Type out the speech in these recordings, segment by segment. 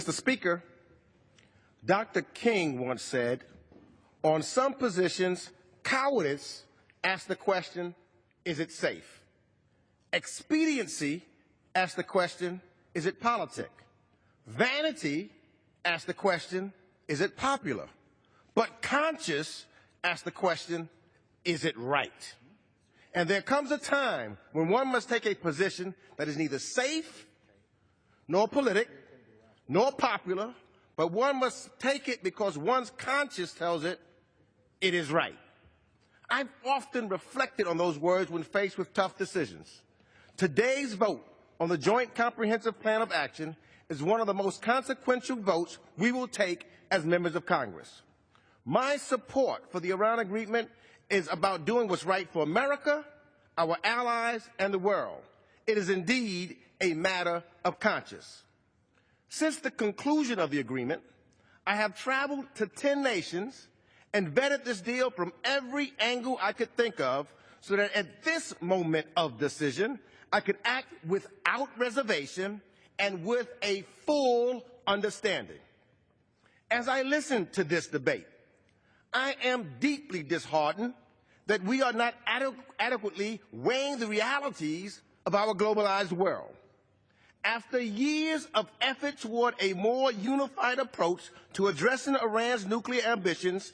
Mr. Speaker, Dr. King once said, on some positions, cowardice asks the question, is it safe? Expediency asks the question, is it politic? Vanity asks the question, is it popular? But conscience asks the question, is it right? And there comes a time when one must take a position that is neither safe, nor politic, nor popular, but one must take it because one's conscience tells it it is right. I've often reflected on those words when faced with tough decisions. Today's vote on the Joint Comprehensive Plan of Action is one of the most consequential votes we will take as members of Congress. My support for the Iran agreement is about doing what's right for America, our allies, and the world. It is indeed a matter of conscience. Since the conclusion of the agreement, I have traveled to 10 nations and vetted this deal from every angle I could think of so that at this moment of decision, I could act without reservation and with a full understanding. As I listen to this debate, I am deeply disheartened that we are not adequately weighing the realities of our globalized world. After years of effort toward a more unified approach to addressing Iran's nuclear ambitions,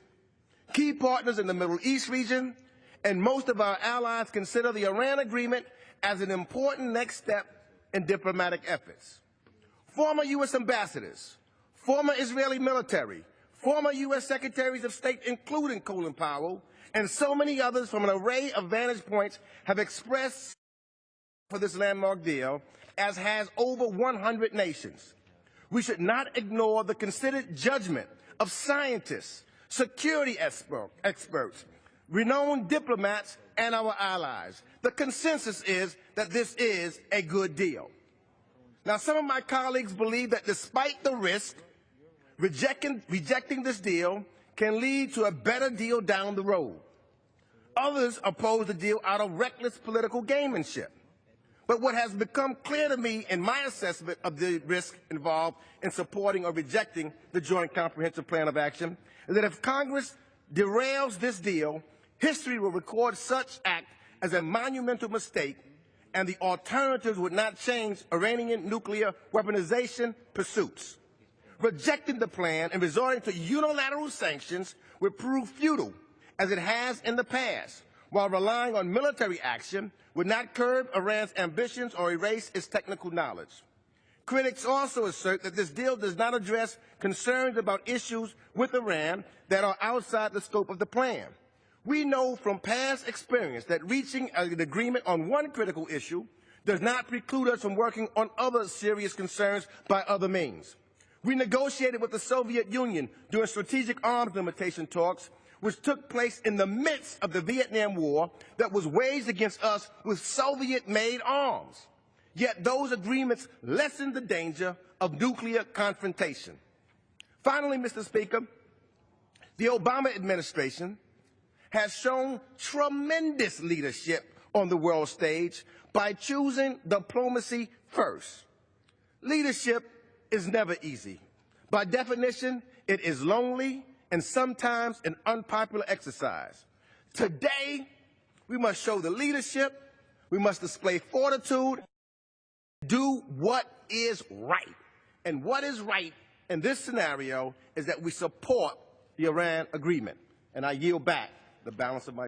key partners in the Middle East region and most of our allies consider the Iran agreement as an important next step in diplomatic efforts. Former U.S. ambassadors, former Israeli military, former U.S. secretaries of state, including Colin Powell, and so many others from an array of vantage points have expressed for this landmark deal, as has over 100 nations. We should not ignore the considered judgment of scientists, security experts, renowned diplomats, and our allies. The consensus is that this is a good deal. Now, some of my colleagues believe that despite the risk, rejecting this deal can lead to a better deal down the road. Others oppose the deal out of reckless political gamemanship. But what has become clear to me in my assessment of the risk involved in supporting or rejecting the Joint Comprehensive Plan of Action is that if Congress derails this deal, history will record such act as a monumental mistake, and the alternatives would not change Iranian nuclear weaponization pursuits. Rejecting the plan and resorting to unilateral sanctions would prove futile, as it has in the past, while relying on military action would not curb Iran's ambitions or erase its technical knowledge. Critics also assert that this deal does not address concerns about issues with Iran that are outside the scope of the plan. We know from past experience that reaching an agreement on one critical issue does not preclude us from working on other serious concerns by other means. We negotiated with the Soviet Union during strategic arms limitation talks, which took place in the midst of the Vietnam War that was waged against us with Soviet-made arms. Yet those agreements lessened the danger of nuclear confrontation. Finally, Mr. Speaker, the Obama administration has shown tremendous leadership on the world stage by choosing diplomacy first. Leadership is never easy. By definition, it is lonely and sometimes an unpopular exercise. Today, we must show the leadership, we must display fortitude, do what is right. And what is right in this scenario is that we support the Iran agreement. And I yield back the balance of my